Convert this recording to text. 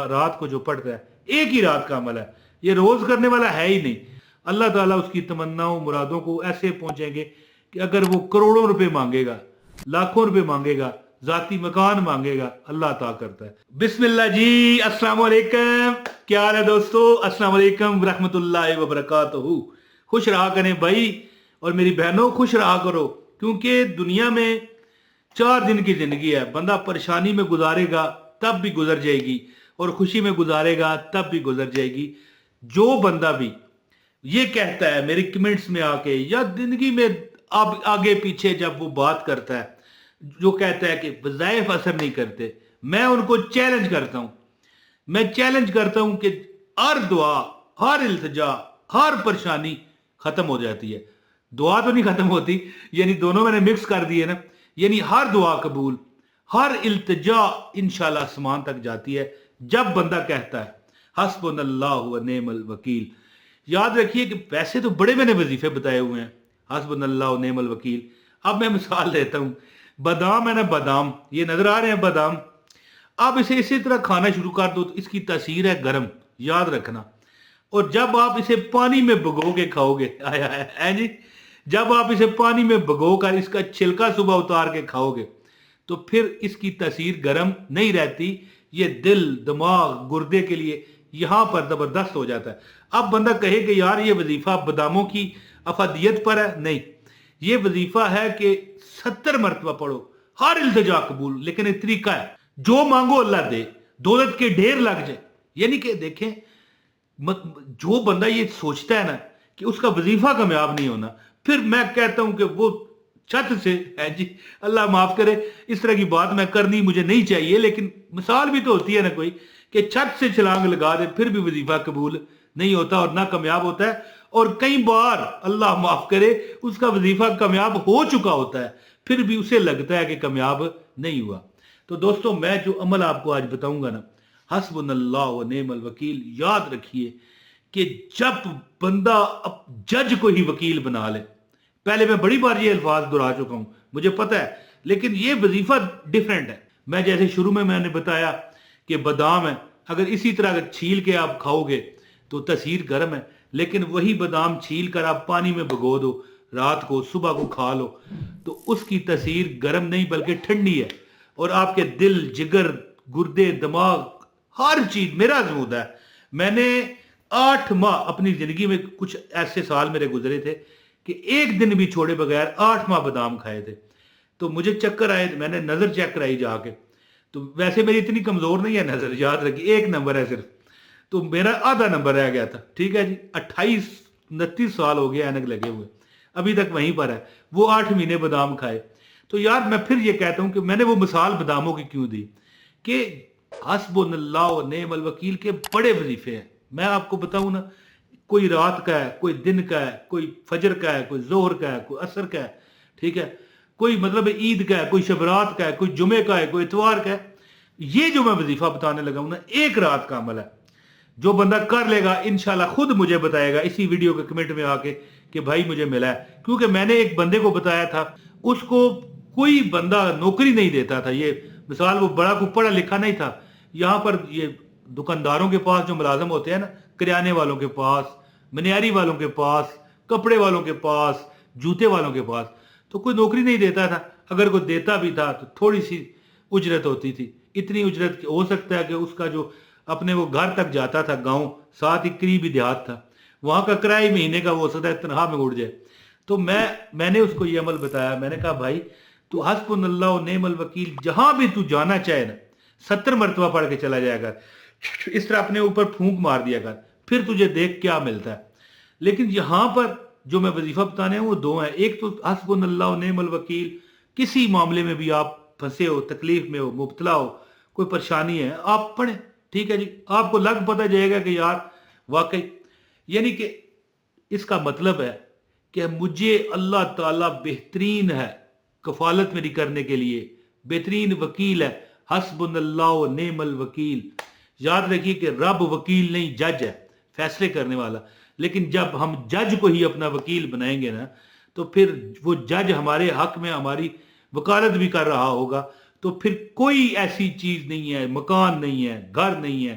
رات کو جو پڑھتا ہے ایک ہی رات کا عمل ہے, یہ روز کرنے والا ہے ہی نہیں. اللہ تعالیٰ اس کی تمناؤں مرادوں کو ایسے پہنچیں گے کہ اگر وہ کروڑوں روپے مانگے گا, لاکھوں روپے مانگے گا, ذاتی مکان مانگے گا, اللہ عطا کرتا ہے. بسم اللہ جی. السلام علیکم, کیا حال ہے دوستو؟ السلام علیکم ورحمۃ اللہ وبرکاتہ. خوش رہا کریں بھائی, اور میری بہنوں خوش رہا کرو, کیونکہ دنیا میں 4 دن کی زندگی ہے. بندہ پریشانی میں گزارے گا تب بھی گزر جائے گی, اور خوشی میں گزارے گا تب بھی گزر جائے گی. جو بندہ بھی یہ کہتا ہے میری کمنٹس میں آ کے, یا زندگی میں اب آگے پیچھے جب وہ بات کرتا ہے, جو کہتا ہے کہ وظائف اثر نہیں کرتے, میں ان کو چیلنج کرتا ہوں. میں چیلنج کرتا ہوں کہ ہر دعا, ہر التجا, ہر پریشانی ختم ہو جاتی ہے. دعا تو نہیں ختم ہوتی, یعنی دونوں میں نے مکس کر دیے نا. یعنی ہر دعا قبول, ہر التجا انشاءاللہ آسمان تک جاتی ہے جب بندہ کہتا ہے حسبنا اللہ و نعم الوکیل. یاد رکھیے کہ ویسے تو بڑے میں نے وظیفے بتائے ہوئے ہیں, حسبنا اللہ و نعم الوکیل. اب میں مثال دیتا ہوں. بادام ہے نا, بادام, یہ نظر آ رہے ہیں بادام, آپ اسے اسی طرح کھانا شروع کر دو تو اس کی تاثیر ہے گرم, یاد رکھنا. اور جب آپ اسے پانی میں بھگو کے کھاؤ گے, آیا ہے جی, جب آپ اسے پانی میں بھگو کر اس کا چھلکا صبح اتار کے کھاؤ گے تو پھر اس کی تاثیر گرم نہیں رہتی. یہ دل, دماغ, گردے کے لیے یہاں پر زبردست ہو جاتا ہے. اب بندہ کہے کہ یار یہ وظیفہ باداموں کی افادیت پر ہے, نہیں, یہ وظیفہ ہے کہ 70 مرتبہ پڑھو, ہر التجا قبول. لیکن ایک طریقہ ہے, جو مانگو اللہ دے, دولت کے ڈھیر لگ جائے. یعنی کہ دیکھیں, جو بندہ یہ سوچتا ہے نا کہ اس کا وظیفہ کامیاب نہیں ہونا, پھر میں کہتا ہوں کہ وہ چھت سے ہے جی, اللہ معاف کرے اس طرح کی بات میں کرنی مجھے نہیں چاہیے, لیکن مثال بھی تو ہوتی ہے نا کوئی, کہ چھت سے چھلانگ لگا دے پھر بھی وظیفہ قبول نہیں ہوتا اور نہ کامیاب ہوتا ہے. اور کئی بار اللہ معاف کرے اس کا وظیفہ کامیاب ہو چکا ہوتا ہے, پھر بھی اسے لگتا ہے کہ کامیاب نہیں ہوا. تو دوستو, میں جو عمل آپ کو آج بتاؤں گا نا, حسبنا اللہ و نعم الوکیل, یاد رکھیے کہ جب بندہ جج کو ہی وکیل بنا لے, پہلے میں بڑی بار یہ الفاظ دہرا چکا ہوں, مجھے پتہ ہے, لیکن یہ وظیفہ ڈیفرنٹ ہے. میں جیسے شروع میں نے بتایا کہ بادام ہے, اگر اسی طرح اگر چھیل کے آپ کھاؤ گے تو تاثیر گرم ہے, لیکن وہی بادام چھیل کر آپ پانی میں بھگو دو رات کو, صبح کو کھا لو تو اس کی تاثیر گرم نہیں بلکہ ٹھنڈی ہے, اور آپ کے دل, جگر, گردے, دماغ, ہر چیز میرا ازمود ہے. میں نے 8 ماہ اپنی زندگی میں, کچھ ایسے سال میرے گزرے تھے کہ ایک دن بھی چھوڑے بغیر 8 ماہ بادام کھائے تھے. تو مجھے چکر آئے, میں نے نظر چیک کرائی جا کے, تو ویسے میری اتنی کمزور نہیں ہے نظر, یاد رکھیے 1 نمبر ہے صرف, تو میرا آدھا نمبر رہ گیا تھا. ٹھیک ہے جی, 28-29 سال ہو گئے اینک لگے ہوئے, ابھی تک وہیں پر ہے. وہ 8 مہینے بادام کھائے. تو یار میں پھر یہ کہتا ہوں کہ میں نے وہ مثال باداموں کی کیوں دی, کہ حسبنا اللہ و نعم الوکیل کے بڑے وظیفے ہیں. میں آپ کو بتاؤں نا, کوئی رات کا ہے, کوئی دن کا ہے, کوئی فجر کا ہے, کوئی ظہر کا ہے, کوئی عصر کا ہے, ٹھیک ہے, کوئی مطلب عید کا ہے, کوئی شبرات کا ہے, کوئی جمعے کا ہے, کوئی اتوار کا ہے. یہ جو میں وظیفہ بتانے لگا ہوں نا, ایک رات کا عمل ہے. جو بندہ کر لے گا انشاءاللہ خود مجھے بتائے گا اسی ویڈیو کے کمنٹ میں آ کے کہ بھائی مجھے ملا ہے. کیونکہ میں نے ایک بندے کو بتایا تھا, اس کو کوئی بندہ نوکری نہیں دیتا تھا. یہ مثال, وہ بڑا کوئی پڑھا لکھا نہیں تھا. یہاں پر یہ دکانداروں کے پاس جو ملازم ہوتے ہیں نا, کریانے والوں کے پاس, منیاری والوں کے پاس, کپڑے والوں کے پاس, جوتے والوں کے پاس, تو کوئی نوکری نہیں دیتا تھا. اگر کوئی دیتا بھی تھا تو تھوڑی سی اجرت ہوتی تھی. اتنی اجرت ہو سکتا ہے کہ اس کا جو اپنے وہ گھر تک جاتا تھا, گاؤں ساتھ ہی قریبی دیہات تھا, وہاں کا کرایہ مہینے کا وہ سدا تنخواہ میں اڑ جائے. تو میں نے اس کو یہ عمل بتایا. میں نے کہا بھائی تو حسبنا اللہ و نعم الوکیل جہاں بھی تو جانا چاہے نا, 70 مرتبہ پڑھ کے چلا جائے گا, اس طرح اپنے اوپر پھونک مار دیا کر, پھر تجھے دیکھ کیا ملتا ہے. لیکن یہاں پر جو میں وظیفہ بتانے ہیں وہ 2 ہیں. ایک تو حسبنا اللہ و نعم الوکیل, کسی معاملے میں بھی آپ پھنسے ہو, تکلیف میں ہو, مبتلا ہو, کوئی پریشانی ہے, آپ پڑھیں. ٹھیک ہے جی, آپ کو لگ پتہ جائے گا کہ یار واقعی, یعنی کہ اس کا مطلب ہے کہ مجھے اللہ تعالیٰ بہترین ہے کفالت میری کرنے کے لیے, بہترین وکیل ہے. حسبنا اللہ و نعم الوکیل. یاد رکھیے کہ رب وکیل نہیں, جج ہے, فیصلے کرنے والا. لیکن جب ہم جج کو ہی اپنا وکیل بنائیں گے نا, تو پھر وہ جج ہمارے حق میں ہماری وکالت بھی کر رہا ہوگا, تو پھر کوئی ایسی چیز نہیں ہے, مکان نہیں ہے, گھر نہیں ہے,